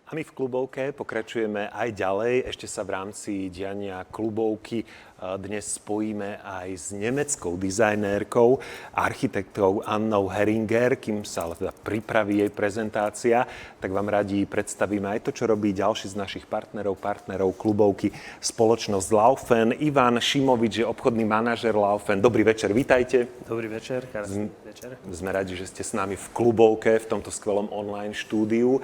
A my v Klubovke pokračujeme aj ďalej. Ešte sa v rámci diania Klubovky dnes spojíme aj s nemeckou dizajnérkou, architektkou Annou Heringer. Kým sa ale teda pripraví jej prezentácia, tak vám radi predstavíme aj to, čo robí ďalší z našich partnerov Klubovky, spoločnosť Laufen. Ivan Šimovič je obchodný manažer Laufen. Dobrý večer, vítajte. Dobrý večer, krásny večer. Sme radi, že ste s nami v Klubovke, v tomto skvelom online štúdiu.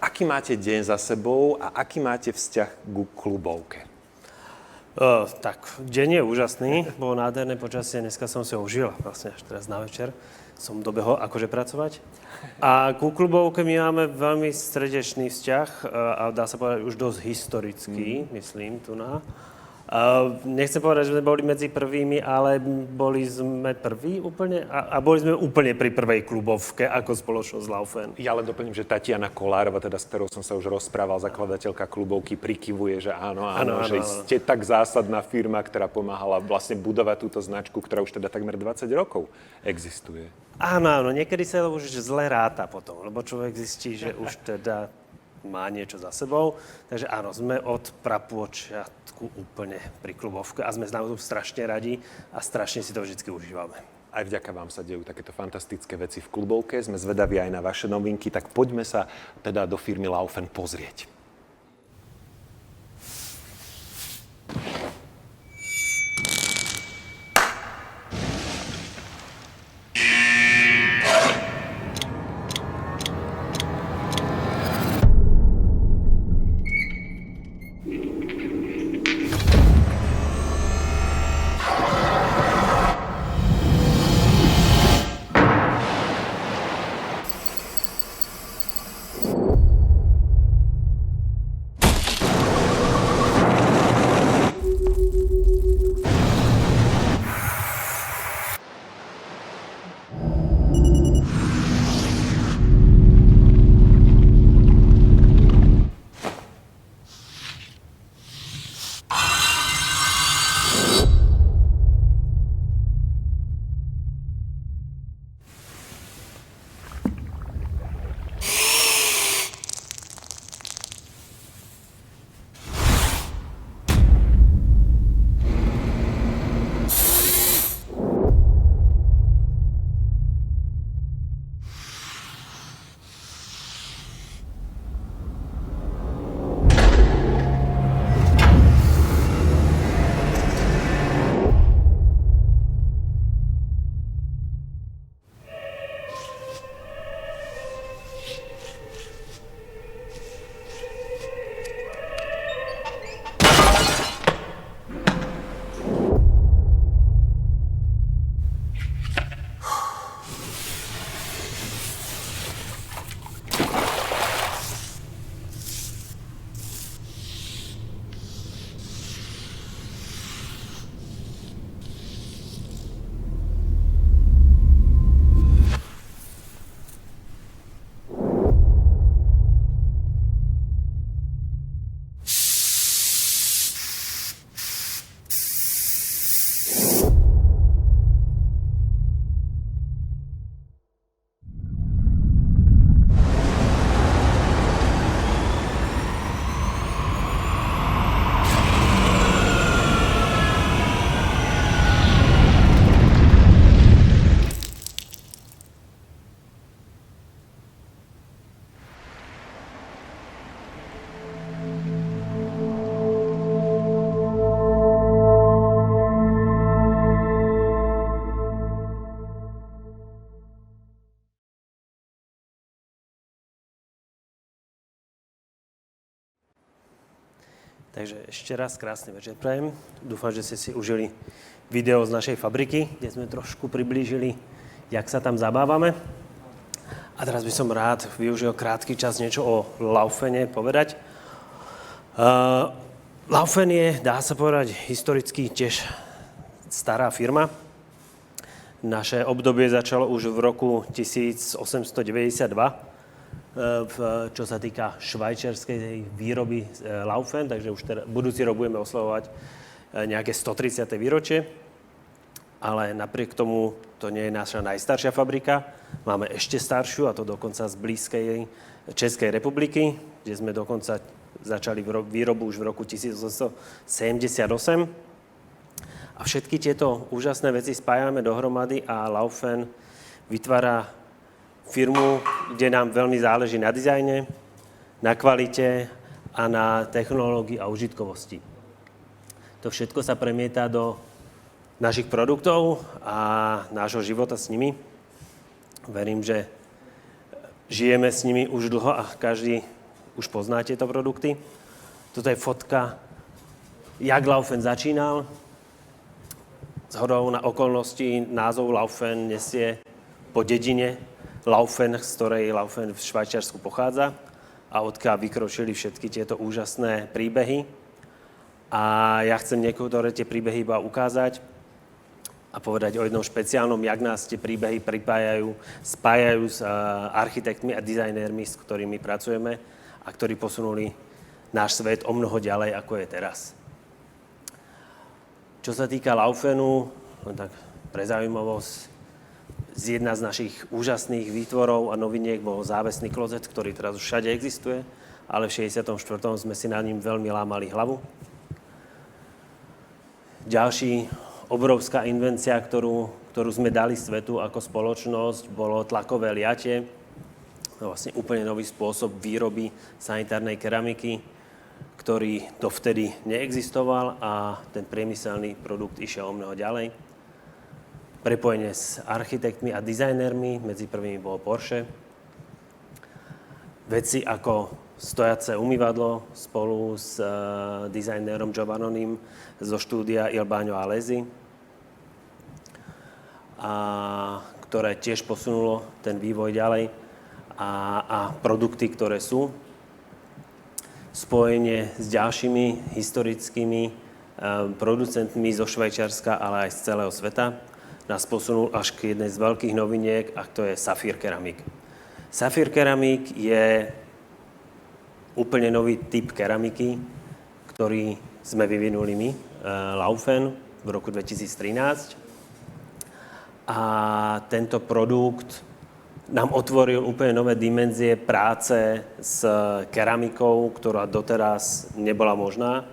Aký máte deň za sebou a aký máte vzťah ku Klubovke? Tak, deň je úžasný, bolo nádherné počasie, dneska som si ho užil, vlastne až teraz na večer som dobehol akože pracovať. A ku Klubovke my máme veľmi srdečný vzťah a dá sa povedať už dosť historický, myslím, tu na. Nechcem povedať, že sme boli medzi prvými, ale boli sme prví úplne a boli sme úplne pri prvej Klubovke ako spoločnosť Laufen. Ja ale doplním, že Tatiana Kolárova, teda s ktorou som sa už rozprával, zakladateľka Klubovky, prikyvuje, že áno, že ste tak zásadná firma, ktorá pomáhala vlastne budovať túto značku, ktorá už teda takmer 20 rokov existuje. Áno, niekedy sa už zle ráta potom, lebo človek zistí, že už teda má niečo za sebou. Takže áno, sme od prapočiatku úplne pri Klubovke a sme naozaj strašne radi a strašne si to vždy užívame. Aj vďaka vám sa dejú takéto fantastické veci v Klubovke. Sme zvedaví aj na vaše novinky, tak poďme sa teda do firmy Laufen pozrieť. Takže ešte raz krásny večer prajem. Dúfam, že ste si užili video z našej fabriky, kde sme trošku priblížili, jak sa tam zabávame. A teraz by som rád využil krátky čas niečo o Laufene povedať. Laufen je, dá sa povedať, historicky tiež stará firma. Naše obdobie začalo už v roku 1892. Čo sa týka švajčiarskej výroby Laufen, takže už teda budúci rok budeme oslavovať nejaké 130. výročie, ale napriek tomu to nie je naša najstaršia fabrika. Máme ešte staršiu, a to dokonca z blízkej Českej republiky, kde sme dokonca začali výrobu už v roku 1878. A všetky tieto úžasné veci spájame dohromady a Laufen vytvára firmu, kde nám veľmi záleží na dizajne, na kvalite a na technológii a užitkovosti. To všetko sa premieta do našich produktov a nášho života s nimi. Verím, že žijeme s nimi už dlho a každý už pozná tieto produkty. Toto je fotka, jak Laufen začínal. Zhodou na okolnosti názov Laufen nesie po dedine Laufen, z ktorej Laufen v Švajčiarsku pochádza a odkiaľ vykročili všetky tieto úžasné príbehy. A ja chcem niektoré tie príbehy iba ukázať a povedať o jednom špeciálnom, jak nás tie príbehy spájajú s architektmi a dizajnérmi, s ktorými pracujeme a ktorí posunuli náš svet o mnoho ďalej, ako je teraz. Čo sa týka Laufenu, tak pre zaujímavosť, jedna z našich úžasných výtvorov a noviniek bol závesný klozet, ktorý teraz už všade existuje, ale v 64. sme si na ním veľmi lámali hlavu. Ďalší obrovská invencia, ktorú sme dali svetu ako spoločnosť, bolo tlakové liatie. Vlastne úplne nový spôsob výroby sanitárnej keramiky, ktorý dovtedy neexistoval a ten priemyselný produkt išiel o mnoho ďalej. Prepojenie s architektmi a dizajnérmi, medzi prvými bolo Porsche. Veci ako stojace umývadlo spolu s dizajnérom Giovannonim zo štúdia Il Bagno a Lesi, ktoré tiež posunulo ten vývoj ďalej a produkty, ktoré sú. Spojenie s ďalšími historickými producentmi zo Švajčiarska, ale aj z celého sveta, nás posunul až k jednej z veľkých noviniek, a to je Safír keramík. Safír keramík je úplne nový typ keramiky, ktorý sme vyvinuli my, Laufen, v roku 2013. A tento produkt nám otvoril úplne nové dimenzie práce s keramikou, ktorá doteraz nebola možná.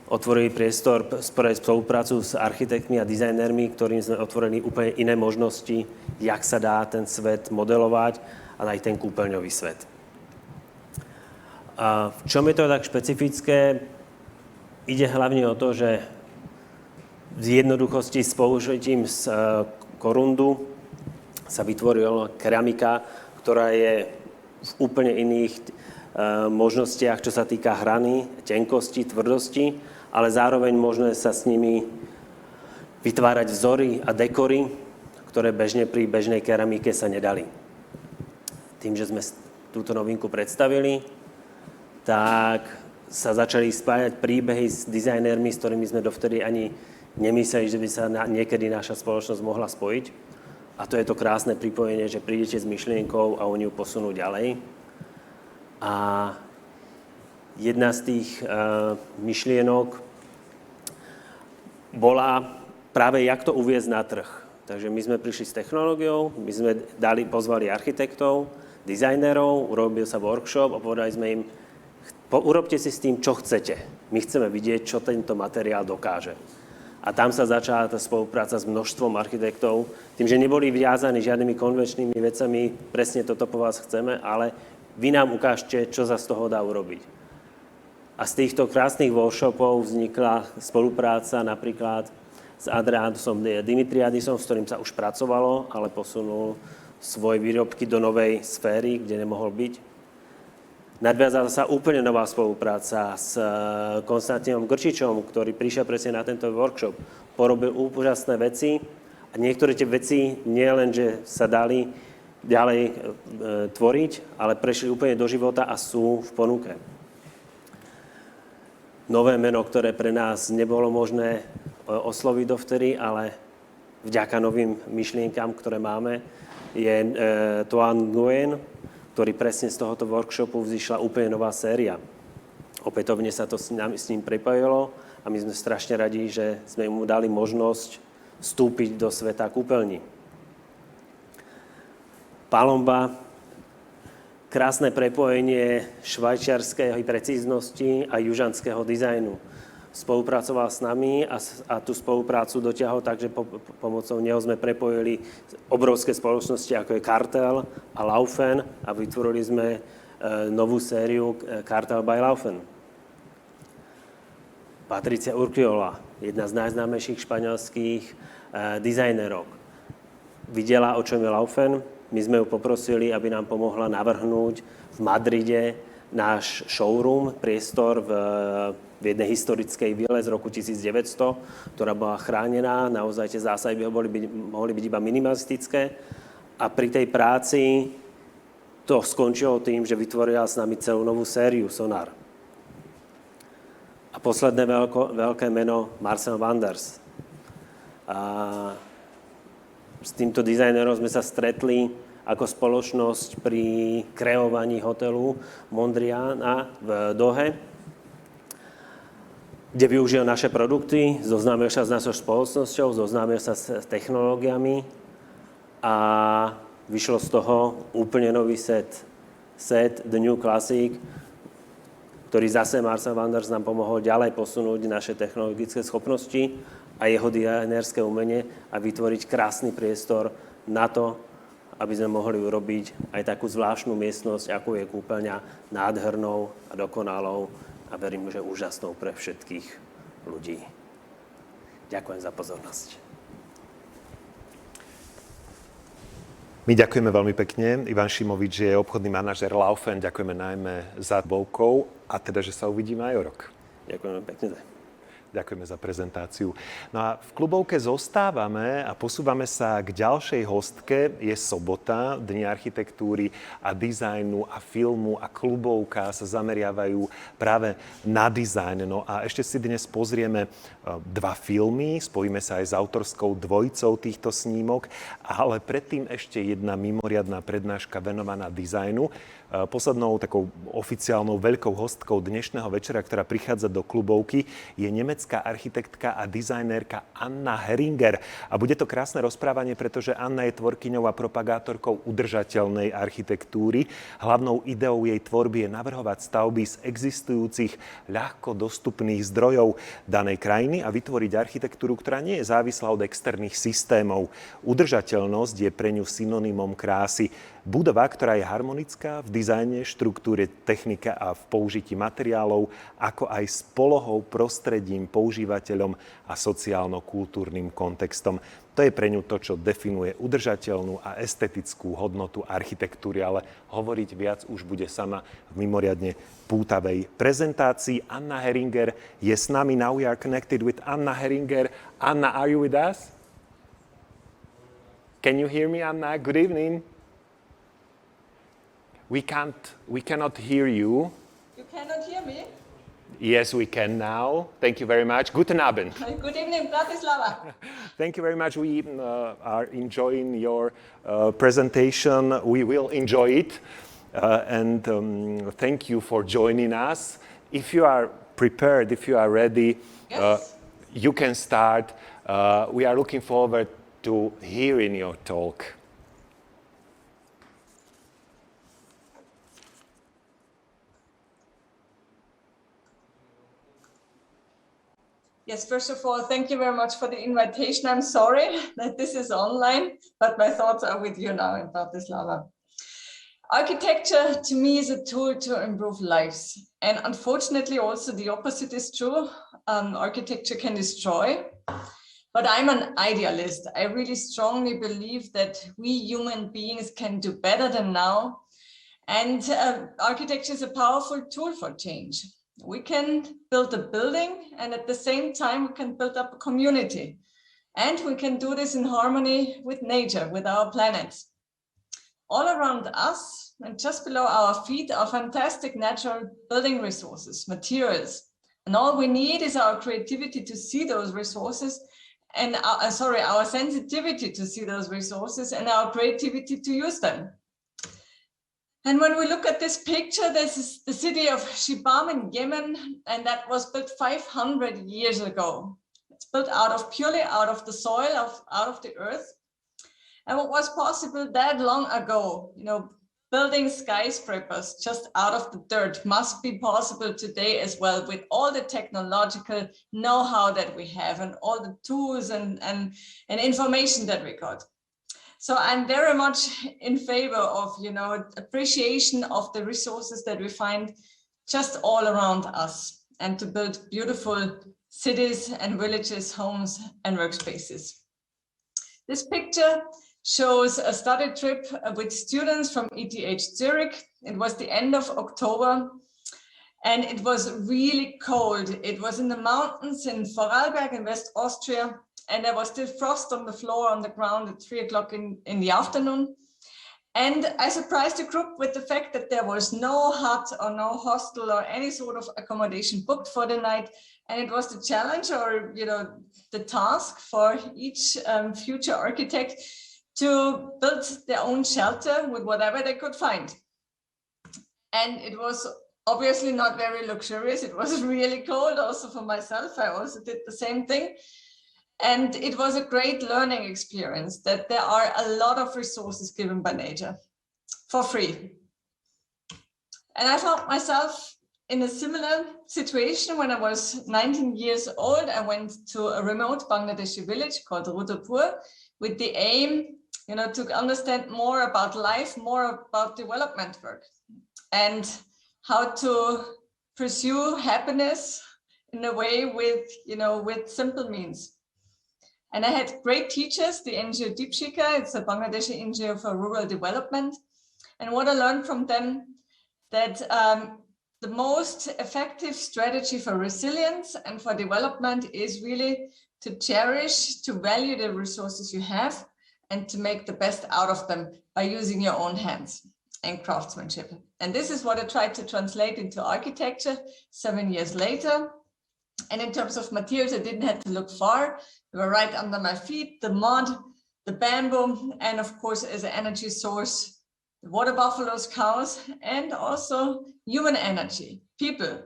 Otvorili priestor pre spoluprácu s architektmi a dizajnérmi, ktorým sme otvorili úplne iné možnosti, jak sa dá ten svet modelovať a aj ten kúpeľňový svet. A v čom je to tak špecifické? Ide hlavne o to, že v jednoduchosti s použitím z korundu sa vytvorila keramika, ktorá je v úplne iných možnostiach, čo sa týka hrany, tenkosti, tvrdosti, ale zároveň možné sa s nimi vytvárať vzory a dekory, ktoré bežne pri bežnej keramike sa nedali. Tým, že sme túto novinku predstavili, tak sa začali spájať príbehy s dizajnérmi, s ktorými sme dovtedy ani nemysleli, že by sa niekedy naša spoločnosť mohla spojiť. A to je to krásne pripojenie, že prídete s myšlienkou a oni ju posunú ďalej. A jedna z tých myšlienok bola práve, jak to uviesť na trh. Takže my sme prišli s technológiou, my sme pozvali architektov, dizajnerov, urobil sa workshop a povedali sme im, urobte si s tým, čo chcete. My chceme vidieť, čo tento materiál dokáže. A tam sa začala tá spolupráca s množstvom architektov, tým, že neboli viazaní žiadnymi konvenčnými vecami, presne toto po vás chceme, ale vy nám ukážte, čo sa z toho dá urobiť. A z týchto krásnych workshopov vznikla spolupráca napríklad s Adriánom Dimitriadisom, s ktorým sa už pracovalo, ale posunul svoje výrobky do novej sféry, kde nemohol byť. Nadviazala sa úplne nová spolupráca s Konstantínom Grčičom, ktorý prišiel presne na tento workshop. Porobil úžasné veci a niektoré tie veci nie len, že sa dali ďalej tvoriť, ale prešli úplne do života a sú v ponuke. Nové meno, ktoré pre nás nebolo možné osloviť dovtedy, ale vďaka novým myšlienkam, ktoré máme, je Toan Nguyen, ktorý presne z tohoto workshopu vzýšla úplne nová séria. Opätovne sa to s ním prepojilo a my sme strašne radi, že sme mu dali možnosť vstúpiť do sveta kúpeľní. Palomba, krásne prepojenie švajčiarskej precíznosti a južanského dizajnu. Spolupracoval s nami a tú spoluprácu dotiahol tak, že pomocou neho sme prepojili obrovské spoločnosti, ako je Kartel a Laufen a vytvorili sme novú sériu Kartel by Laufen. Patricia Urquiola, jedna z najznámejších španielských dizajnerov. Videla, o čom je Laufen. My sme ju poprosili, aby nám pomohla navrhnúť v Madride náš showroom, priestor v jednej historickej vile z roku 1900, ktorá bola chránená. Naozaj tie zásahy mohli byť iba minimalistické. A pri tej práci to skončilo tým, že vytvorila s nami celú novú sériu Sonar. A posledné veľké meno Marcel Wanders. A s týmto dizajnerom sme sa stretli ako spoločnosť pri kreovaní hotelu Mondriana v Dohe, kde využil naše produkty, zoznámil sa s našou spoločnosťou, zoznámil sa s technológiami a vyšlo z toho úplne nový set The New Classic, ktorý zase Marcel Wanders nám pomohol ďalej posunúť naše technologické schopnosti a jeho dizajnerské umenie a vytvoriť krásny priestor na to, aby sme mohli urobiť aj takú zvláštnu miestnosť, ako je kúpeľňa, nádhernou a dokonalou a verím, že úžasnou pre všetkých ľudí. Ďakujem za pozornosť. My ďakujeme veľmi pekne. Ivan Šimovič je obchodný manažer Laufen. Ďakujeme najmä za Clubovkou a teda, že sa uvidíme aj o rok. Ďakujeme pekne. Ďakujeme za prezentáciu. No a v Clubovke zostávame a posúvame sa k ďalšej hostke. Je sobota, Dni Architektúry a Dizajnu a Filmu a Clubovka sa zameriavajú práve na dizajn. No a ešte si dnes pozrieme dva filmy, spojíme sa aj s autorskou dvojicou týchto snímok, ale predtým ešte jedna mimoriadna prednáška venovaná dizajnu. Poslednou takou oficiálnou veľkou hostkou dnešného večera, ktorá prichádza do Clubovky, je nemecká architektka a dizajnérka Anna Heringer. A bude to krásne rozprávanie, pretože Anna je tvorkyňou a propagátorkou udržateľnej architektúry. Hlavnou ideou jej tvorby je navrhovať stavby z existujúcich, ľahko dostupných zdrojov danej krajiny a vytvoriť architektúru, ktorá nie je závislá od externých systémov. Udržateľnosť je pre ňu synonymom krásy. Budova, ktorá je harmonická v dizajne, štruktúre, technike a v použití materiálov, ako aj s polohou, prostredím, používateľom a sociálno-kultúrnym kontextom. To je pre ňu to, čo definuje udržateľnú a estetickú hodnotu architektúry, ale hovoriť viac už bude sama v mimoriadne pútavej prezentácii. Anna Heringer je s nami. Now we are connected with Anna Heringer. Anna, are you with us? Can you hear me, Anna? Good evening. We cannot hear you. You cannot hear me? Yes, we can now. Thank you very much. Guten Abend. Good evening, Bratislava. Thank you very much. We are enjoying your presentation. We will enjoy it. And thank you for joining us. If you are prepared, if you are ready, Yes. You can start. We are looking forward to hearing your talk. Yes, first of all, thank you very much for the invitation. I'm sorry that this is online, but my thoughts are with you now in Bratislava. Architecture to me is a tool to improve lives. And unfortunately, also the opposite is true. Architecture can destroy. But I'm an idealist. I really strongly believe that we human beings can do better than now. And architecture is a powerful tool for change. We can build a building and at the same time we can build up a community. And we can do this in harmony with nature, with our planet. All around us and just below our feet are fantastic natural building resources, materials. And all we need is our creativity to see those resources and our sensitivity to see those resources and our creativity to use them. And when we look at this picture, this is the city of Shibam in Yemen, and that was built 500 years ago. It's built purely out of the soil, out of the earth. And what was possible that long ago, building skyscrapers just out of the dirt must be possible today as well, with all the technological know-how that we have and all the tools and information that we got. So I'm very much in favor of, appreciation of the resources that we find just all around us, and to build beautiful cities and villages, homes and workspaces. This picture shows a study trip with students from ETH Zurich. It was the end of October and it was really cold. It was in the mountains in Vorarlberg in West Austria, and there was still frost on the floor, on the ground at 3 o'clock in the afternoon. And I surprised the group with the fact that there was no hut or no hostel or any sort of accommodation booked for the night. And it was the challenge, or the task for each future architect to build their own shelter with whatever they could find. And it was obviously not very luxurious. It was really cold also for myself. I also did the same thing. And it was a great learning experience that there are a lot of resources given by nature for free. And I found myself in a similar situation when I was 19 years old. I went to a remote Bangladeshi village called Hudapur with the aim, to understand more about life, more about development work, and how to pursue happiness in a way with simple means. And I had great teachers, the NGO Deepshika, it's a Bangladeshi NGO for rural development. And what I learned from them, that the most effective strategy for resilience and for development is really to cherish, to value the resources you have, and to make the best out of them by using your own hands and craftsmanship. And this is what I tried to translate into architecture 7 years later. And in terms of materials, I didn't have to look far. They were right under my feet: the mud, the bamboo, and of course, as an energy source, the water buffaloes, cows, and also human energy, people.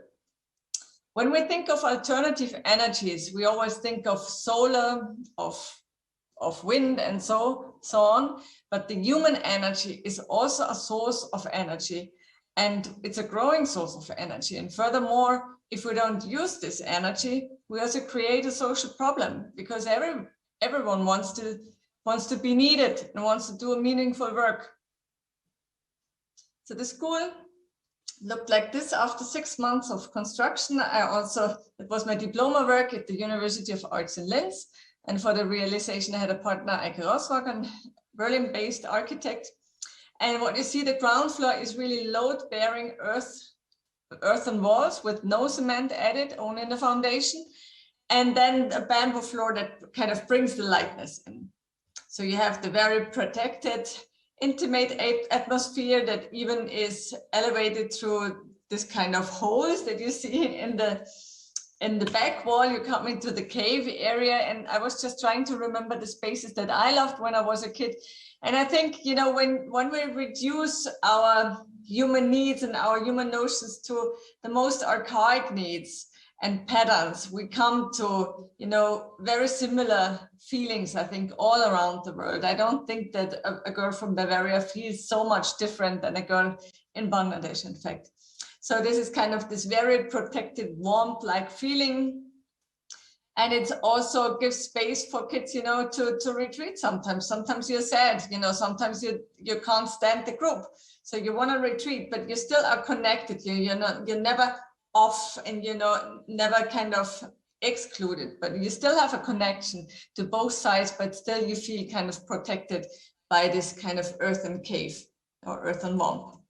When we think of alternative energies, we always think of solar, of wind, and so on. But the human energy is also a source of energy, and it's a growing source of energy. And furthermore, if we don't use this energy, we also create a social problem, because everyone wants to be needed and wants to do a meaningful work. So the school looked like this after 6 months of construction. It was my diploma work at the University of Arts in Linz. And for the realization, I had a partner, Eike Roswag, a Berlin-based architect. And what you see, the ground floor is really load-bearing earthen walls with no cement added, only in the foundation. And then a bamboo floor that kind of brings the lightness in. So you have the very protected, intimate atmosphere that even is elevated through this kind of holes that you see in the back wall. You come into the cave area, and I was just trying to remember the spaces that I loved when I was a kid. And I think, when we reduce our human needs and our human notions to the most archaic needs and patterns, we come to, very similar feelings, I think, all around the world. I don't think that a girl from Bavaria feels so much different than a girl in Bangladesh, in fact. So this is kind of this very protected, warmth-like feeling. And it also gives space for kids, to retreat sometimes. Sometimes you're sad, sometimes you can't stand the group. So you want to retreat, but you still are connected. You're never off, and never kind of excluded, but you still have a connection to both sides, but still you feel kind of protected by this kind of earthen cave or earthen wall.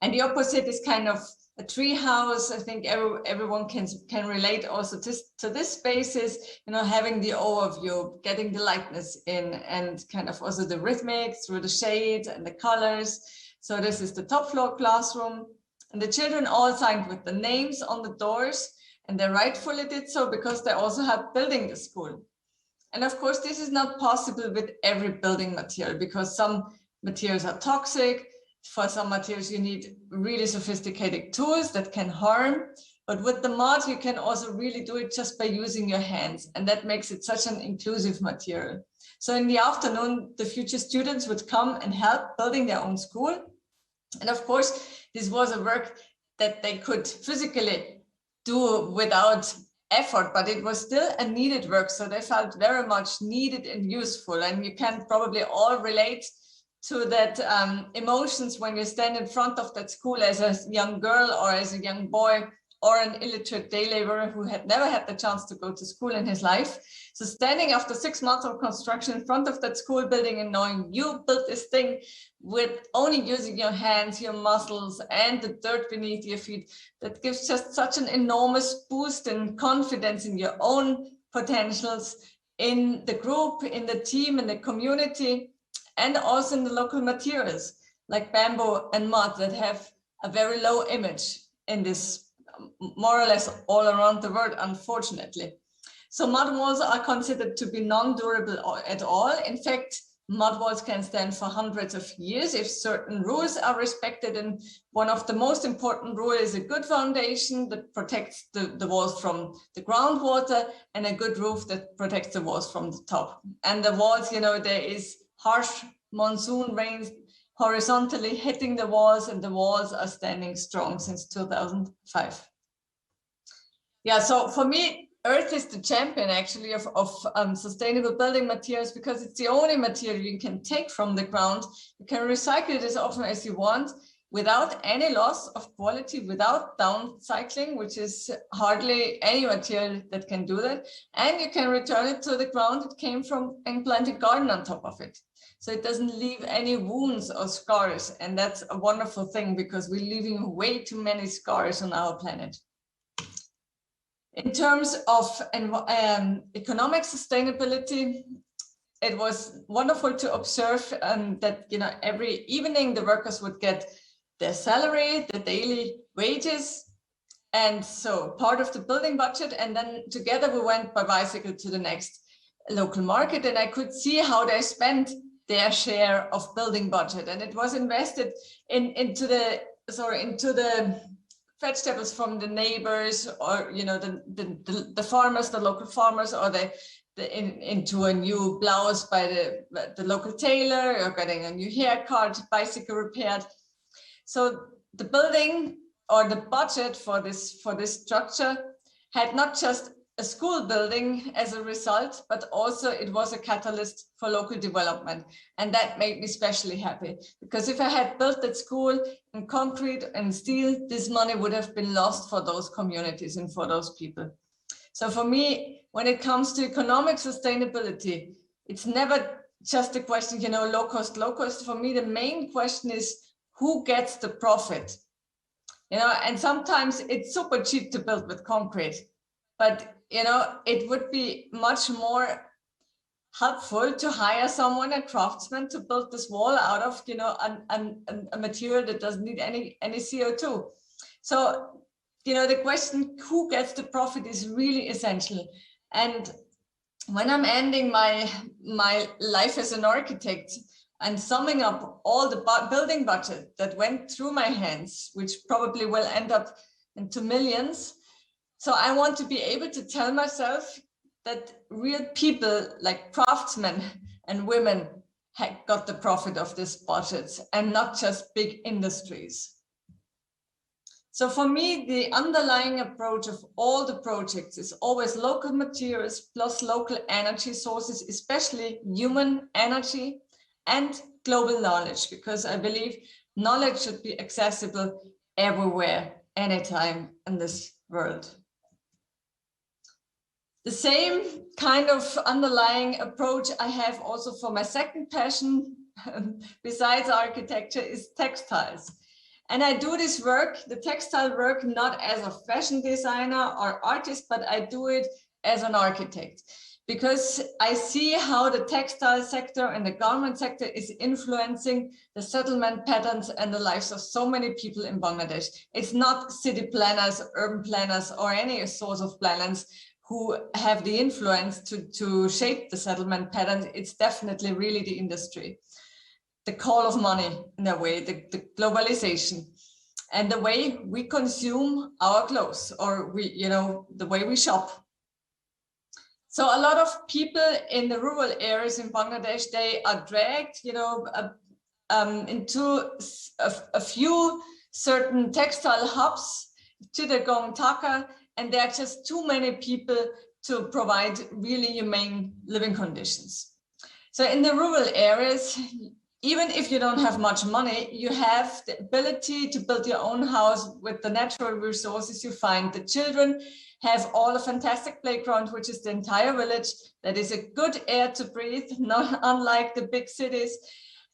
And the opposite is kind of a tree house. I think everyone can relate also to this spaces, having the overview, getting the lightness in, and kind of also the rhythmic through the shades and the colors. So this is the top floor classroom, and the children all signed with the names on the doors, and they rightfully did so because they also helped building the school. And of course, this is not possible with every building material, because some materials are toxic. For some materials, you need really sophisticated tools that can harm. But with the mud, you can also really do it just by using your hands. And that makes it such an inclusive material. So in the afternoon, the future students would come and help building their own school. And of course, this was a work that they could physically do without effort, but it was still a needed work. So they felt very much needed and useful. And you can probably all relate to that emotions when you stand in front of that school as a young girl or as a young boy or an illiterate day laborer who had never had the chance to go to school in his life. So standing after 6 months of construction in front of that school building and knowing you built this thing with only using your hands, your muscles, and the dirt beneath your feet, that gives just such an enormous boost in confidence in your own potentials, in the group, in the team, in the community, and also in the local materials like bamboo and mud that have a very low image in this more or less all around the world, unfortunately. So mud walls are considered to be non-durable at all. In fact, mud walls can stand for hundreds of years if certain rules are respected. And one of the most important rules is a good foundation that protects the walls from the groundwater and a good roof that protects the walls from the top. And the walls, you know, there is harsh monsoon rains horizontally hitting the walls, and the walls are standing strong since 2005. Yeah, so for me, earth is the champion actually of sustainable building materials, because it's the only material you can take from the ground. You can recycle it as often as you want without any loss of quality, without downcycling, which is hardly any material that can do that. And you can return it to the ground it came from and plant a garden on top of it. So it doesn't leave any wounds or scars. And that's a wonderful thing, because we're leaving way too many scars on our planet. In terms of economic sustainability, it was wonderful to observe that, you know, every evening the workers would get their salary, the daily wages, and so part of the building budget. And then together we went by bicycle to the next local market, and I could see how they spent their share of building budget, and it was invested into the vegetables from the neighbors, or you know, the farmers, the local farmers, or into a new blouse by the local tailor, or getting a new haircut, bicycle repaired. So the building or the budget for this structure had not just a school building as a result, but also it was a catalyst for local development. And that made me especially happy, because if I had built that school in concrete and steel, this money would have been lost for those communities and for those people. So for me, when it comes to economic sustainability, it's never just a question, you know, low cost. For me, the main question is who gets the profit? You know, and sometimes it's super cheap to build with concrete, but you know, it would be much more helpful to hire someone, a craftsman, to build this wall out of, you know, a material that doesn't need any CO2. So, you know, the question who gets the profit is really essential. And when I'm ending my life as an architect and summing up all the building budget that went through my hands, which probably will end up into millions, so I want to be able to tell myself that real people like craftsmen and women had got the profit of this budget, and not just big industries. So for me, the underlying approach of all the projects is always local materials plus local energy sources, especially human energy and global knowledge, because I believe knowledge should be accessible everywhere, anytime in this world. The same kind of underlying approach I have also for my second passion besides architecture is textiles. And I do this work, the textile work, not as a fashion designer or artist, but I do it as an architect, because I see how the textile sector and the garment sector is influencing the settlement patterns and the lives of so many people in Bangladesh. It's not city planners, urban planners, or any sort of planners who have the influence to shape the settlement patterns. It's definitely really the industry, the call of money in a way, the globalization, and the way we consume our clothes, or the way we shop. So a lot of people in the rural areas in Bangladesh, they are dragged, you know, into a few certain textile hubs, Chittagong, Dhaka, and there are just too many people to provide really humane living conditions. So in the rural areas, even if you don't have much money, you have the ability to build your own house with the natural resources you find. The children have all a fantastic playground, which is the entire village. That is a good air to breathe, not unlike the big cities.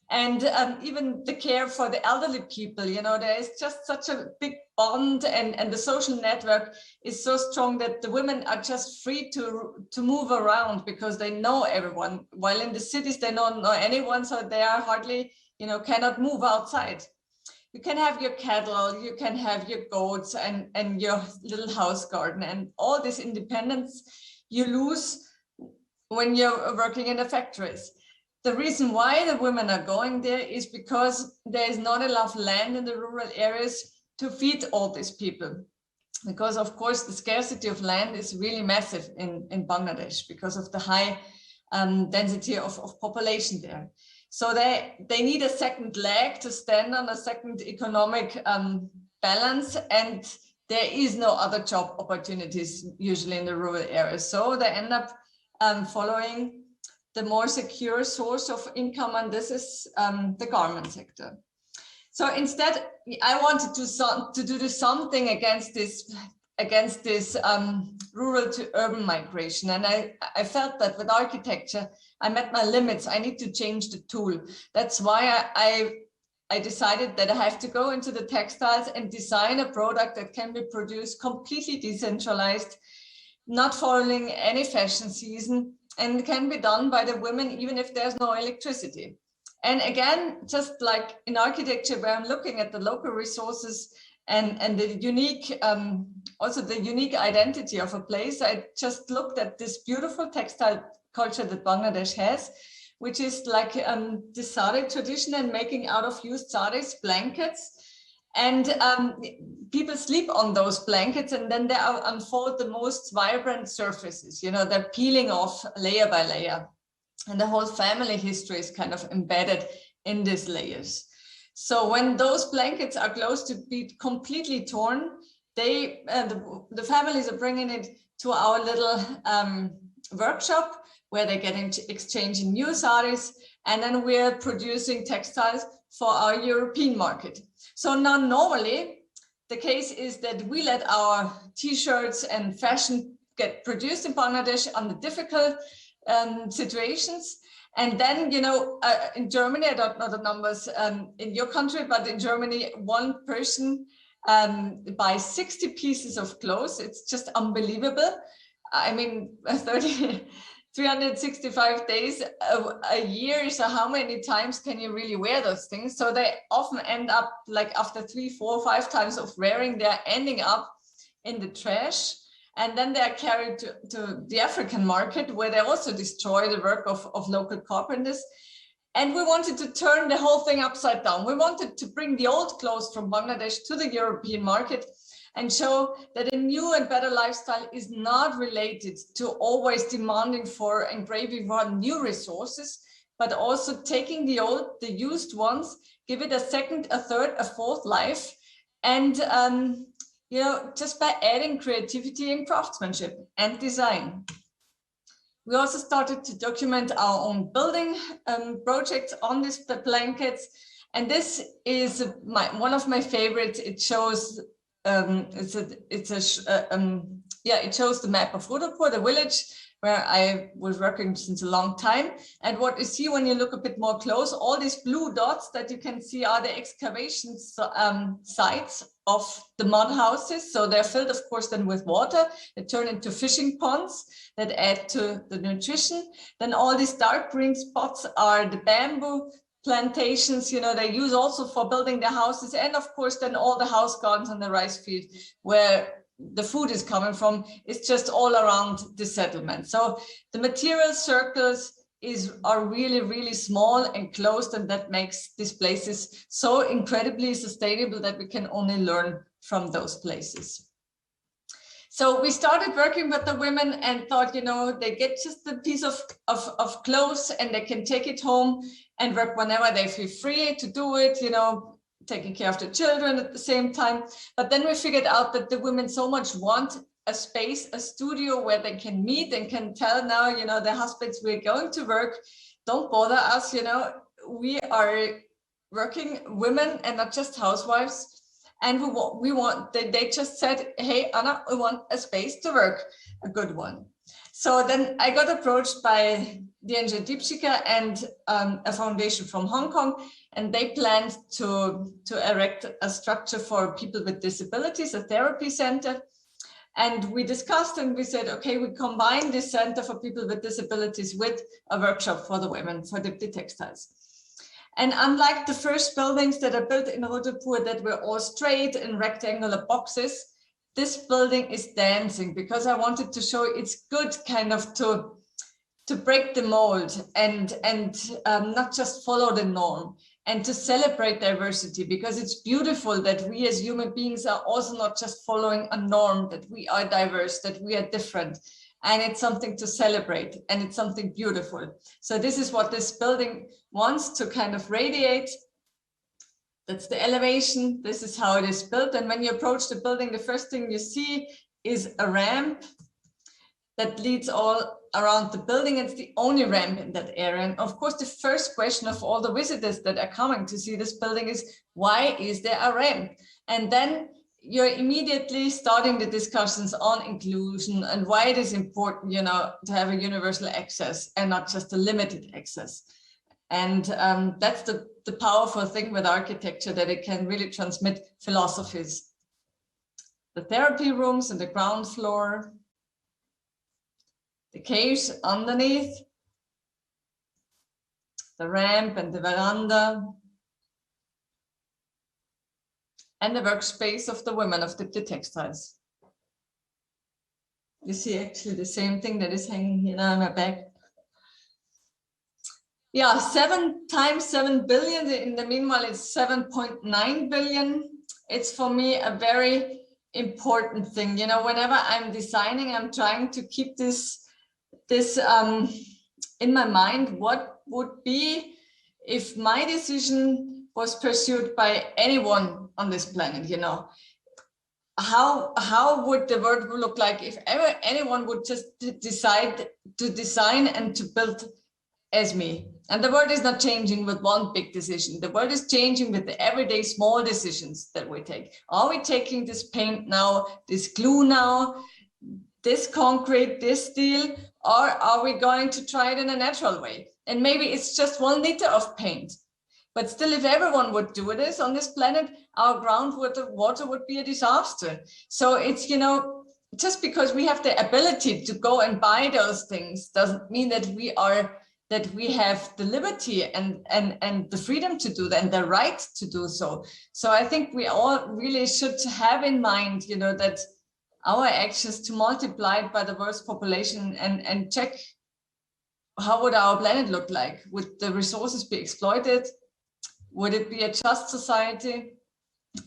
And even the care for the elderly people, you know, there is just such a big bond, and the social network is so strong that the women are just free to move around because they know everyone. While in the cities, they don't know anyone, so they are hardly, you know, cannot move outside. You can have your cattle, you can have your goats and your little house garden, and all this independence you lose when you're working in the factories. The reason why the women are going there is because there is not enough land in the rural areas to feed all these people. Because of course the scarcity of land is really massive in Bangladesh because of the high density of population there. So they need a second leg to stand on, a second economic balance, and there is no other job opportunities usually in the rural areas. So they end up following the more secure source of income, and this is the garment sector. So instead, I wanted to do something against this rural to urban migration, and I felt that with architecture, I met my limits. I need to change the tool. That's why I decided that I have to go into the textiles and design a product that can be produced completely decentralized, not following any fashion season, and can be done by the women even if there's no electricity. And again, just like in architecture, where I'm looking at the local resources and the unique, also the unique identity of a place, I just looked at this beautiful textile culture that Bangladesh has, which is like the sari tradition and making out of used saris, blankets. And people sleep on those blankets, and then they unfold the most vibrant surfaces. You know, they're peeling off layer by layer, and the whole family history is kind of embedded in these layers. So when those blankets are close to be completely torn, the families are bringing it to our little workshop where they get into exchanging new saris, and then we're producing textiles for our European market. So now normally the case is that we let our t-shirts and fashion get produced in Bangladesh under difficult situations. And then, you know, in Germany, I don't know the numbers in your country, but in Germany, one person buys 60 pieces of clothes. It's just unbelievable. I mean, 365 days a year, so how many times can you really wear those things? So they often end up, like after 3, 4, 5 times of wearing, they're ending up in the trash, and then they are carried to the African market, where they also destroy the work of local carpenters. And we wanted to turn the whole thing upside down. We wanted to bring the old clothes from Bangladesh to the European market and show that a new and better lifestyle is not related to always demanding for engraving on new resources, but also taking the old, the used ones, give it a second, a third, a fourth life, and you know, just by adding creativity and craftsmanship and design. We also started to document our own building projects on these blankets, and this is one of my favorites. It shows it shows the map of Hudapur, the village where I was working since a long time. And what you see when you look a bit more close, all these blue dots that you can see are the excavation sites of the mud houses. So they're filled, of course, then with water. They turn into fishing ponds that add to the nutrition. Then all these dark green spots are the bamboo plantations, you know, they use also for building the houses. And of course, then all the house gardens and the rice field where the food is coming from is just all around the settlement. So the material circles are really, really small and closed, and that makes these places so incredibly sustainable that we can only learn from those places. So we started working with the women and thought, you know, they get just a piece of clothes and they can take it home and work whenever they feel free to do it, you know, taking care of the children at the same time. But then we figured out that the women so much want a space, a studio where they can meet and can tell now, you know, their husbands, we're going to work, don't bother us, you know, we are working women and not just housewives. And they just said, hey, Anna, we want a space to work, a good one. So then I got approached by DNJ Deepshika and a foundation from Hong Kong, and they planned to erect a structure for people with disabilities, a therapy center. And we discussed and we said, okay, we combine this center for people with disabilities with a workshop for the women, for Dipti textiles. And unlike the first buildings that are built in Hudapur that were all straight and rectangular boxes, this building is dancing because I wanted to show it's good kind of to break the mold and not just follow the norm, and to celebrate diversity, because it's beautiful that we as human beings are also not just following a norm, that we are diverse, that we are different. And it's something to celebrate, and it's something beautiful. So this is what this building wants to kind of radiate. That's the elevation. This is how it is built. And when you approach the building, the first thing you see is a ramp that leads all around the building. It's the only ramp in that area. And of course, the first question of all the visitors that are coming to see this building is, why is there a ramp? And then you're immediately starting the discussions on inclusion and why it is important, you know, to have a universal access and not just a limited access. And that's the powerful thing with architecture, that it can really transmit philosophies. The therapy rooms on the ground floor, the caves underneath, the ramp and the veranda, and the workspace of the women of the textiles. You see actually the same thing that is hanging here now on my back. Yeah, 7 times 7 billion. In the meanwhile, it's 7.9 billion. It's for me a very important thing. You know, whenever I'm designing, I'm trying to keep this in my mind. What would be if my decision was pursued by anyone on this planet? You know, how would the world look like if ever anyone would just decide to design and to build as me? And the world is not changing with one big decision. The world is changing with the everyday small decisions that we take. Are we taking this paint now, this glue now, this concrete, this steel, or are we going to try it in a natural way? And maybe it's just 1 liter of paint. But still, if everyone would do this on this planet, our groundwater would be a disaster. So it's, you know, just because we have the ability to go and buy those things doesn't mean that we have the liberty and the freedom to do that and the right to do so. So I think we all really should have in mind, you know, that our actions to multiply it by the world's population and check how would our planet look like? Would the resources be exploited? Would it be a just society?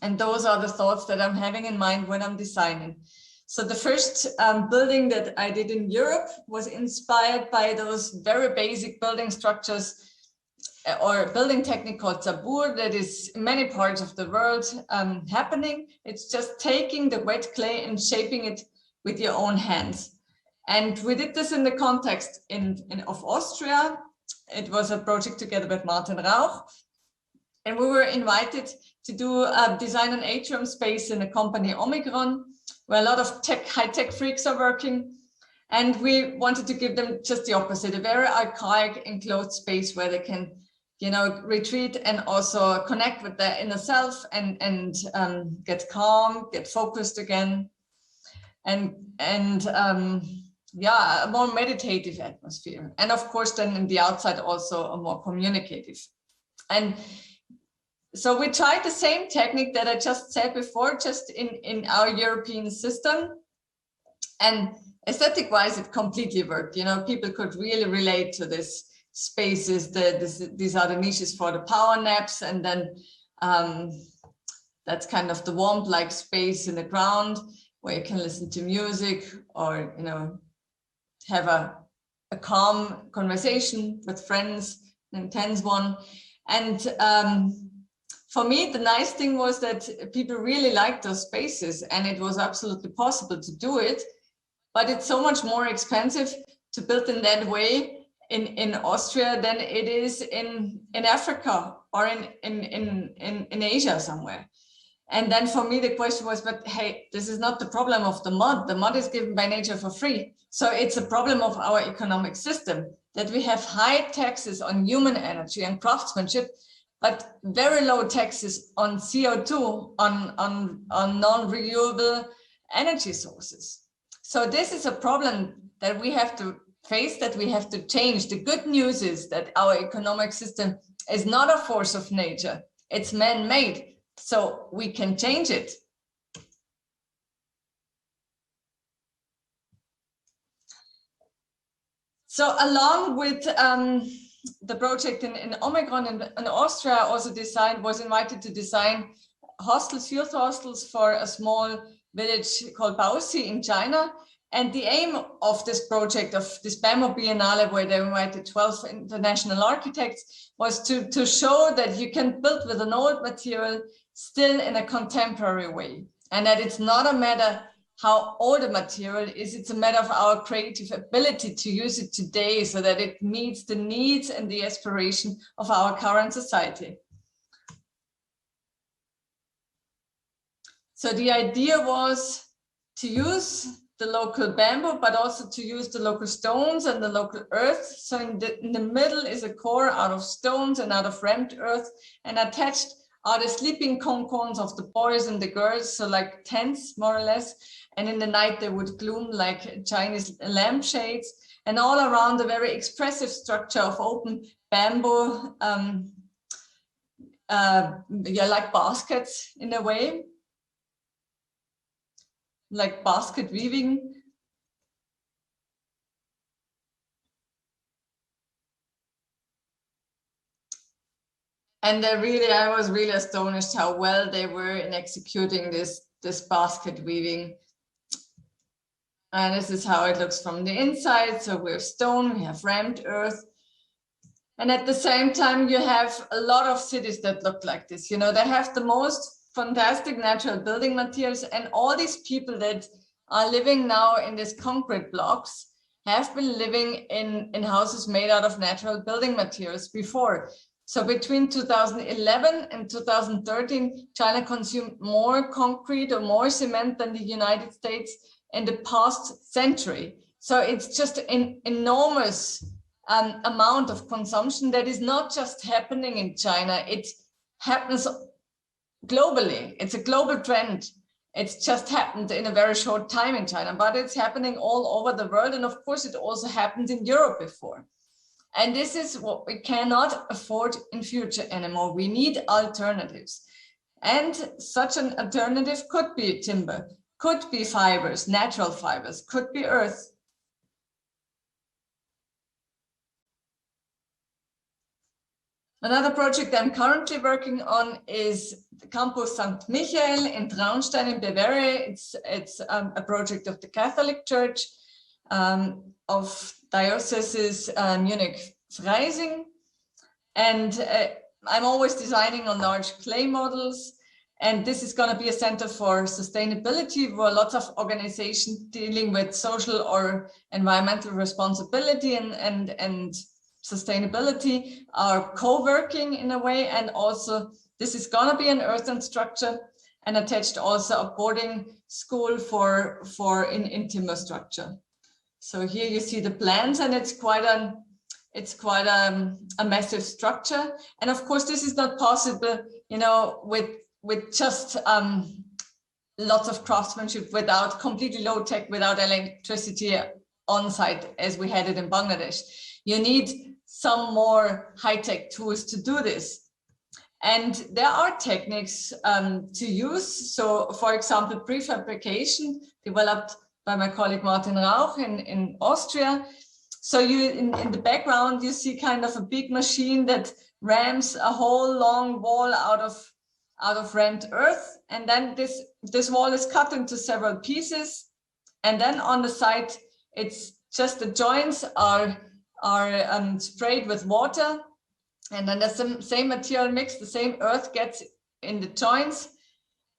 And those are the thoughts that I'm having in mind when I'm designing. So the first building that I did in Europe was inspired by those very basic building structures or building technique called sabur that is in many parts of the world happening. It's just taking the wet clay and shaping it with your own hands. And we did this in the context of Austria. It was a project together with Martin Rauch. And we were invited to do a design an atrium space in a company, Omicron, where a lot of high-tech freaks are working. And we wanted to give them just the opposite, a very archaic enclosed space where they can, you know, retreat and also connect with their inner self and get calm, get focused again. Yeah, a more meditative atmosphere. And of course, then in the outside, also a more communicative. And so we tried the same technique that I just said before, just in our European system. And aesthetic-wise, it completely worked. You know, people could really relate to this spaces. These are the niches for the power naps. And then that's kind of the warmth-like space in the ground where you can listen to music or, you know, have a calm conversation with friends, an intense one. And for me, the nice thing was that people really liked those spaces, and it was absolutely possible to do it. But it's so much more expensive to build in that way in Austria than it is in Africa or in Asia somewhere. And then for me, the question was, but hey, this is not the problem of the mud. The mud is given by nature for free. So it's a problem of our economic system, that we have high taxes on human energy and craftsmanship, but very low taxes on CO2, on non-renewable energy sources. So this is a problem that we have to face, that we have to change. The good news is that our economic system is not a force of nature. It's man-made, so we can change it. So along with the project in Omicron in Austria, I also was invited to design hostels, youth hostels for a small village called Baoxi in China. And the aim of this project, of this Bamboo Biennale, where they invited 12 international architects, was to show that you can build with an old material still in a contemporary way. And that it's not a matter how old a material is, it's a matter of our creative ability to use it today so that it meets the needs and the aspiration of our current society. So the idea was to use the local bamboo, but also to use the local stones and the local earth. So in the middle is a core out of stones and out of rammed earth, and attached are the sleeping concons of the boys and the girls, so like tents more or less. And in the night they would gloom like Chinese lampshades, and all around a very expressive structure of open bamboo, like baskets in a way, like basket weaving. And I was really astonished how well they were in executing this basket weaving. And this is how it looks from the inside. So we have stone, we have rammed earth. And at the same time, you have a lot of cities that look like this. You know, they have the most fantastic natural building materials, and all these people that are living now in these concrete blocks have been living in houses made out of natural building materials before. So between 2011 and 2013, China consumed more concrete or more cement than the United States in the past century. So it's just an enormous amount of consumption that is not just happening in China, it happens globally. It's a global trend. It's just happened in a very short time in China, but it's happening all over the world. And of course, it also happened in Europe before. And this is what we cannot afford in future anymore. We need alternatives. And such an alternative could be timber, could be fibers, natural fibers, could be earth. Another project I'm currently working on is the Campus St. Michael in Traunstein in Bavaria. It's a project of the Catholic Church of Dioceses Munich-Freising. And I'm always designing on large clay models. And this is going to be a center for sustainability, where lots of organizations dealing with social or environmental responsibility and sustainability are co-working in a way. And also this is going to be an earthen structure, and attached also a boarding school for in timber structure. So here you see the plans, and it's quite a massive structure. And of course, this is not possible, you know, with just lots of craftsmanship, without completely low tech, without electricity on site as we had it in Bangladesh. You need some more high-tech tools to do this. And there are techniques to use. So for example, prefabrication developed by my colleague Martin Rauch in Austria. So you in the background, you see kind of a big machine that rams a whole long wall out of out of rammed earth. And then this wall is cut into several pieces. And then on the side, it's just the joints are sprayed with water. And then the same material mix, the same earth gets in the joints.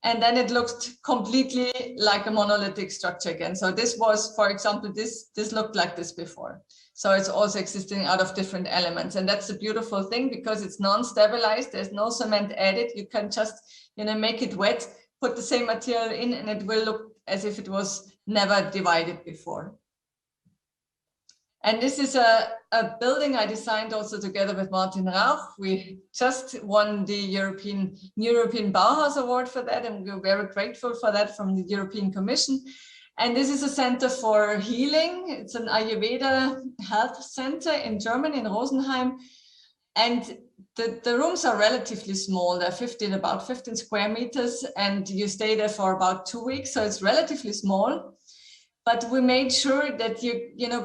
And then it looks completely like a monolithic structure again. So this was, for example, this looked like this before. So it's also existing out of different elements. And that's the beautiful thing, because it's non-stabilized. There's no cement added. You can just, make it wet, put the same material in, and it will look as if it was never divided before. And this is a building I designed also together with Martin Rauch. We just won the European Bauhaus Award for that, and we're very grateful for that from the European Commission. And this is a center for healing. It's an Ayurveda health center in Germany, in Rosenheim. And the rooms are relatively small. They're about 15 square meters, and you stay there for about 2 weeks. So it's relatively small. But we made sure that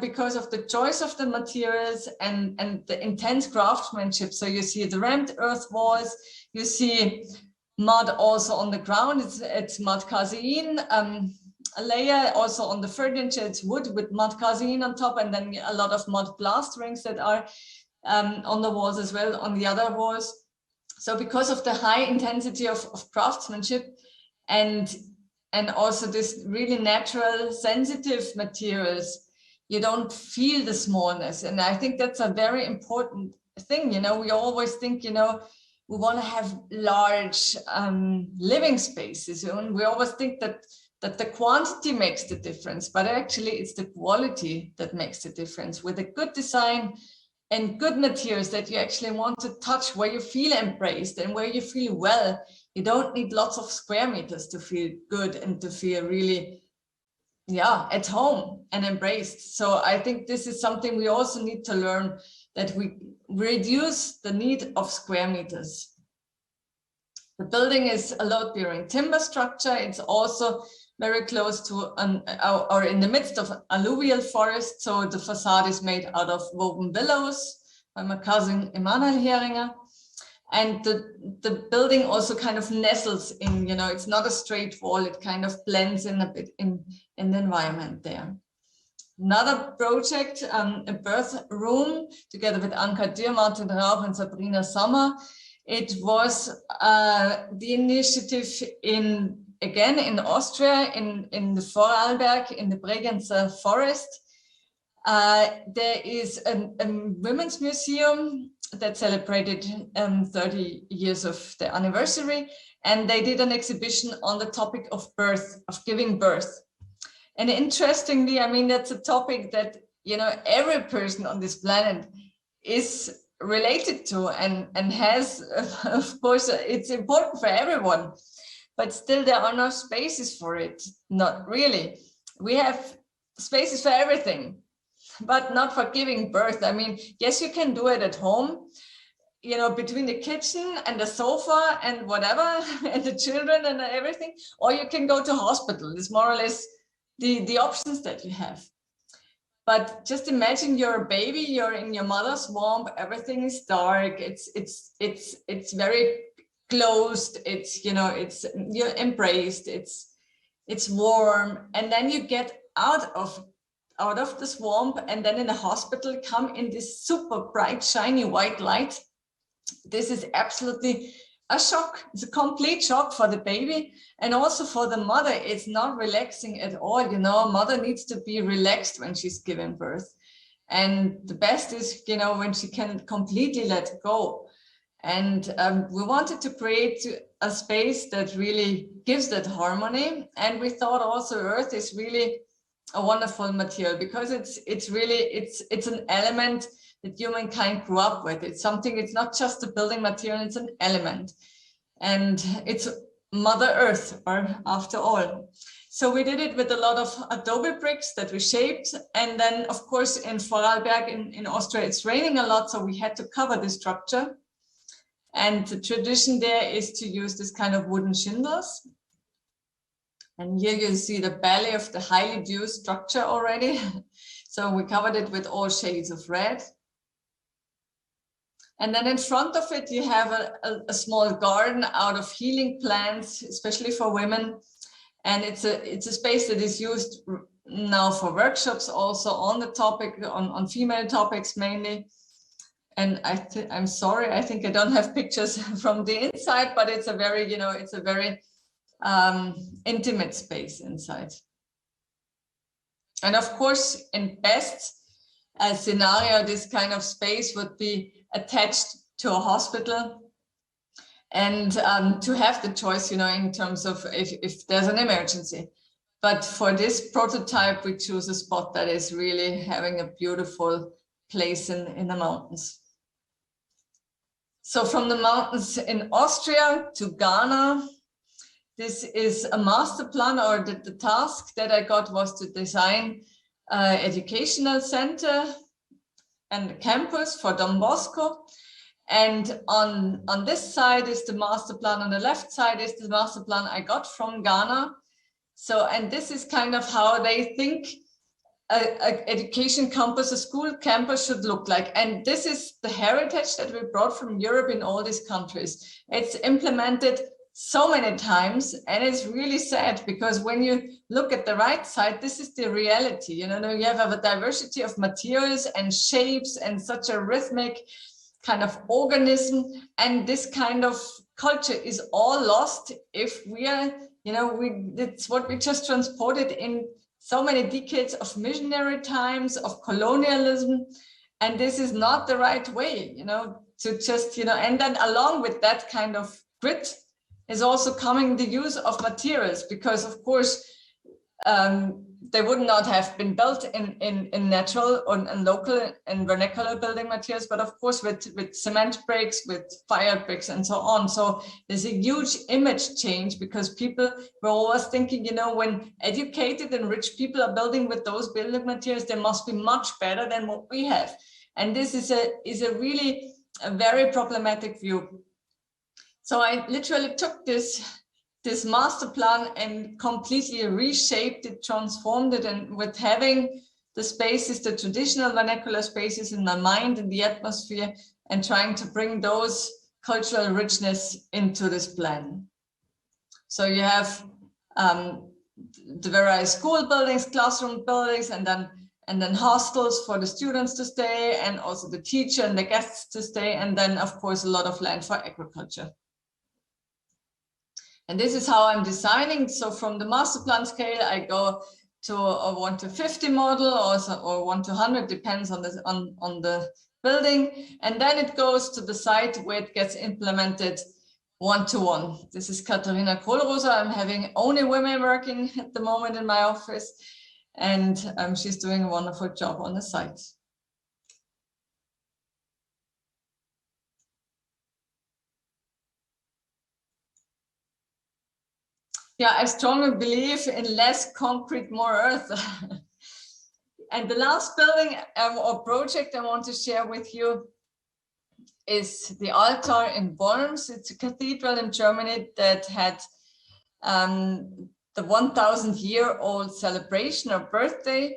because of the choice of the materials and the intense craftsmanship. So you see the rammed earth walls, you see mud also on the ground. It's mud casein, a layer also on the furniture. It's wood with mud casein on top, and then a lot of mud plasterings that are on the walls as well, on the other walls. So because of the high intensity of craftsmanship and also this really natural, sensitive materials, you don't feel the smallness. And I think that's a very important thing. We always think, we want to have large living spaces. And we always think that the quantity makes the difference, but actually it's the quality that makes the difference. With a good design and good materials that you actually want to touch, where you feel embraced and where you feel well. You don't need lots of square meters to feel good and to feel really, at home and embraced. So I think this is something we also need to learn, that we reduce the need of square meters. The building is a load-bearing timber structure. It's also very close to or in the midst of alluvial forest. So the facade is made out of woven willows by my cousin Emanuel Heringer. And the building also kind of nestles in, it's not a straight wall. It kind of blends in a bit in the environment there. Another project, a birth room, together with Anka Dir, Martin Rauch, and Sabrina Sommer. It was the initiative in Austria, in the Vorarlberg, in the Bregenzer forest. There is a women's museum that celebrated 30 years of the anniversary, and they did an exhibition on the topic of birth, of giving birth. And interestingly, that's a topic that every person on this planet is related to and has, of course, it's important for everyone, but still there are no spaces for it. Not really. We have spaces for everything, but not for giving birth. Yes, you can do it at home, between the kitchen and the sofa and whatever, and the children and everything, or you can go to hospital. It's more or less the options that you have. But just imagine you're a baby, you're in your mother's womb, everything is dark, it's very closed, you're embraced, it's warm, and then you get out of the swamp, and then in the hospital come in this super bright, shiny white light. This is absolutely a shock. It's a complete shock for the baby, and also for the mother. It's not relaxing at all. Mother needs to be relaxed when she's giving birth. And the best is, when she can completely let go. And we wanted to create a space that really gives that harmony. And we thought also earth is really a wonderful material, because it's an element that humankind grew up with. It's not just a building material, it's an element. And it's Mother Earth, or after all. So we did it with a lot of adobe bricks that we shaped. And then, of course, in Vorarlberg in Austria, it's raining a lot, so we had to cover the structure. And the tradition there is to use this kind of wooden shingles. And here you see the belly of the highly dew structure already. So we covered it with all shades of red. And then in front of it, you have a small garden out of healing plants, especially for women. And it's a space that is used now for workshops also on the topic, on female topics mainly. And I'm sorry, I think I don't have pictures from the inside, but it's a very, it's a very intimate space inside. And of course, in best scenario, this kind of space would be attached to a hospital, and to have the choice, in terms of if there's an emergency. But for this prototype, we choose a spot that is really having a beautiful place in the mountains. So from the mountains in Austria to Ghana, this is a master plan, or the task that I got was to design an educational center and a campus for Don Bosco. And on this side is the master plan, on the left side is the master plan I got from Ghana. So, and this is kind of how they think an education campus, a school campus should look like. And this is the heritage that we brought from Europe in all these countries. It's implemented so many times, and it's really sad, because when you look at the right side, this is the reality. You have a diversity of materials and shapes and such a rhythmic kind of organism, and this kind of culture is all lost if we are, it's what we just transported in so many decades of missionary times, of colonialism, and this is not the right way, to just, and then along with that kind of grit is also coming the use of materials, because of course they would not have been built in natural and local and vernacular building materials, but of course with cement bricks, with fire bricks and so on. So there's a huge image change, because people were always thinking, when educated and rich people are building with those building materials, they must be much better than what we have. And this is a really a very problematic view. So I literally took this master plan and completely reshaped it, transformed it, and with having the spaces, the traditional vernacular spaces in my mind and the atmosphere, and trying to bring those cultural richness into this plan. So you have the various school buildings, classroom buildings, and then hostels for the students to stay, and also the teacher and the guests to stay, and then of course a lot of land for agriculture. And this is how I'm designing. So from the master plan scale, I go to a 1:50 model, or 1:100, depends on the building. And then it goes to the site where it gets implemented 1:1. This is Katharina Kohlroser. I'm having only women working at the moment in my office, and she's doing a wonderful job on the site. Yeah, I strongly believe in less concrete, more earth. And the last building or project I want to share with you is the altar in Worms. It's a cathedral in Germany that had the 1,000-year-old celebration or birthday.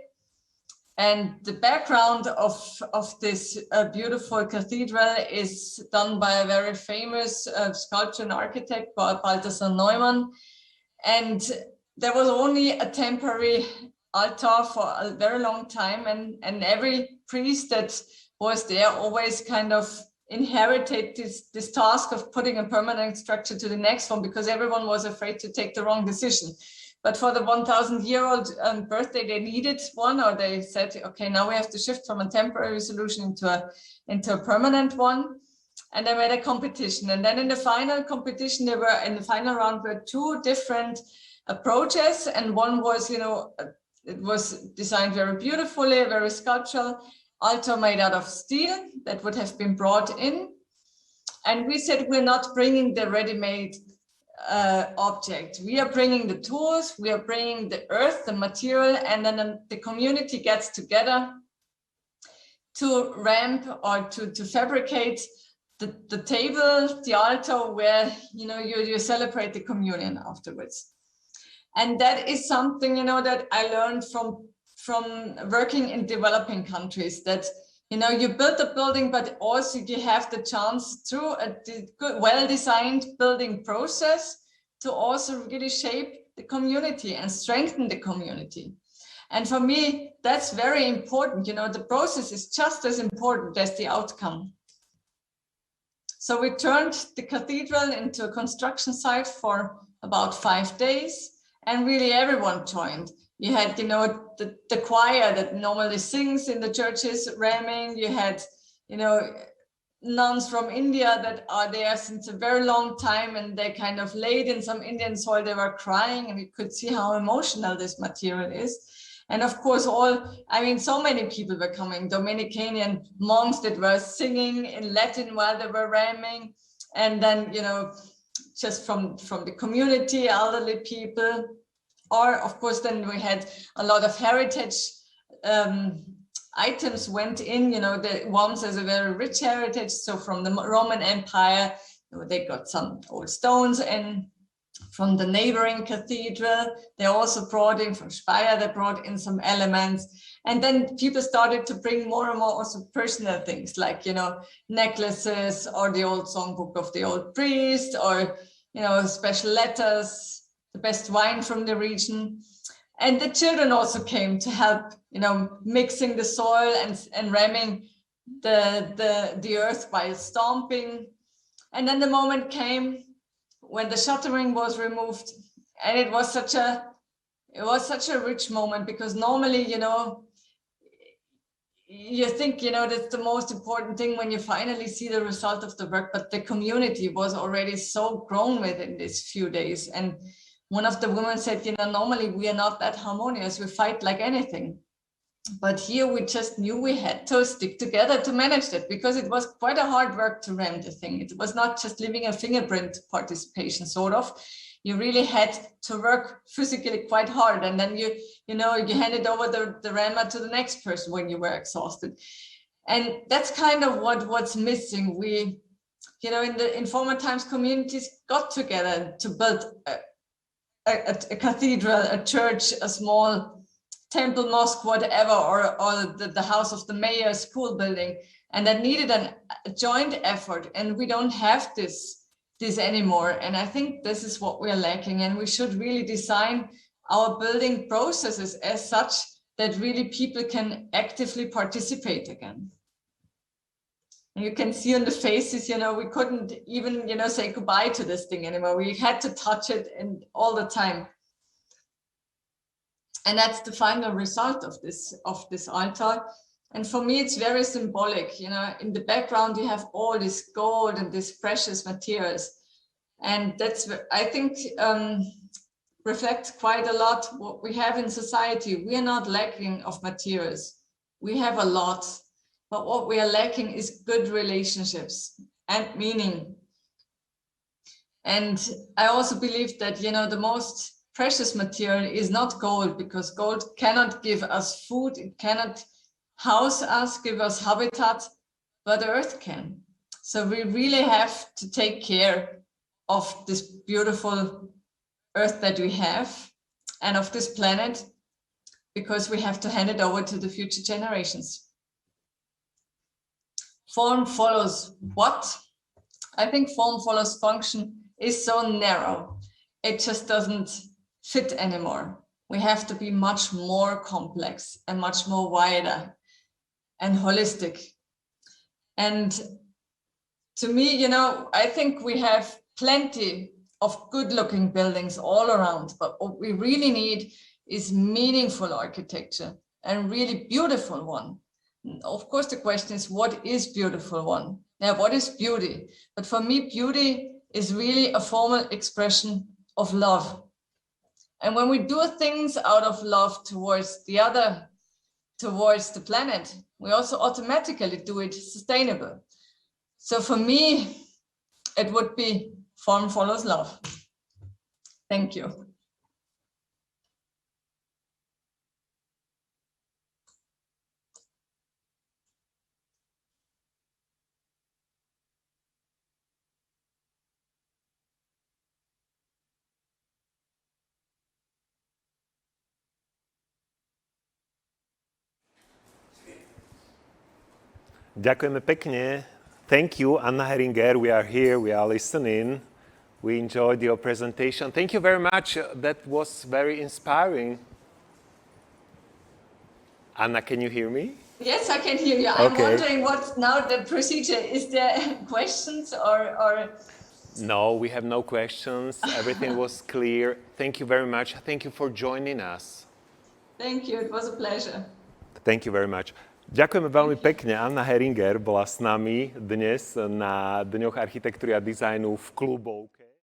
And the background of this beautiful cathedral is done by a very famous sculptor and architect called Balthasar Neumann. And there was only a temporary altar for a very long time, and every priest that was there always kind of inherited this task of putting a permanent structure to the next one, because everyone was afraid to take the wrong decision. But for the 1,000-year-old birthday, they needed one, or they said, okay, now we have to shift from a temporary solution into a permanent one. And they made a competition. And then in the final competition, in the final round were two different approaches. And one was, it was designed very beautifully, very sculptural, altar made out of steel that would have been brought in. And we said, we're not bringing the ready-made object. We are bringing the tools, we are bringing the earth, the material, and then the community gets together to ramp or to fabricate the table, the altar, where you celebrate the communion afterwards. And that is something that I learned from working in developing countries, that You know, you build a building, but also you have the chance through a good, well-designed building process to also really shape the community and strengthen the community. And for me, that's very important. You know, the process is just as important as the outcome. So we turned the cathedral into a construction site for about 5 days, and really everyone joined. You had, you know, the choir that normally sings in the churches ramming. You had, you know, nuns from India that are there since a very long time, and they kind of laid in some Indian soil. They were crying, and we could see how emotional this material is. And of course, so many people were coming, Dominicanian monks that were singing in Latin while they were ramming. And then, you know, just from the community, elderly people. Or of course, then we had a lot of heritage items went in, you know, the ones as a very rich heritage. So from the Roman Empire, you know, they got some old stones in. From the neighboring cathedral, they also brought in, from Speyer, they brought in some elements. And then people started to bring more and more also personal things, like, you know, necklaces, or the old songbook of the old priest, or, you know, special letters, the best wine from the region. And the children also came to help, you know, mixing the soil and ramming the earth by stomping. And then the moment came when the shuttering was removed, and it was such a rich moment, because normally, you know, you think, you know, that's the most important thing when you finally see the result of the work, but the community was already so grown within these few days. And one of the women said, you know, normally we are not that harmonious, we fight like anything. But here we just knew we had to stick together to manage that, because it was quite a hard work to ram the thing. It was not just leaving a fingerprint participation, sort of. You really had to work physically quite hard. And then you handed over the rammer to the next person when you were exhausted. And that's kind of what's missing. We, you know, in former times, communities got together to build a cathedral, a church, a small temple, mosque, whatever, or the house of the mayor, school building, and that needed a joint effort. And we don't have this anymore. And I think this is what we're lacking. And we should really design our building processes as such that really people can actively participate again. And you can see on the faces, you know, we couldn't even, you know, say goodbye to this thing anymore. We had to touch it and all the time. And that's the final result of this altar. And for me, it's very symbolic. You know, in the background, you have all this gold and these precious materials. And that's, I think, reflects quite a lot what we have in society. We are not lacking of materials. We have a lot. But what we are lacking is good relationships and meaning. And I also believe that, you know, the most precious material is not gold, because gold cannot give us food, it cannot house us, give us habitat, but earth can. So we really have to take care of this beautiful earth that we have and of this planet, because we have to hand it over to the future generations. Form follows what? I think form follows function is so narrow. It just doesn't fit anymore. We have to be much more complex and much more wider and holistic. And to me, you know, I think we have plenty of good-looking buildings all around, but what we really need is meaningful architecture, and really beautiful one. Of course, the question is, what is beautiful one? Now, what is beauty? But for me, beauty is really a formal expression of love. And when we do things out of love towards the other, towards the planet, we also automatically do it sustainable. So for me, it would be form follows love. Thank you. Ďakujeme pekne. Thank you, Anna Heringer. We are here, we are listening. We enjoyed your presentation. Thank you very much. That was very inspiring. Anna, can you hear me? Yes, I can hear you. I'm Okay. wondering what's now the procedure. Is there questions or... No, we have no questions. Everything was clear. Thank you very much. Thank you for joining us. Thank you, it was a pleasure. Thank you very much. Ďakujeme veľmi pekne. Anna Heringer bola s nami dnes na Dňoch architektúry a dizajnu v Klubovke.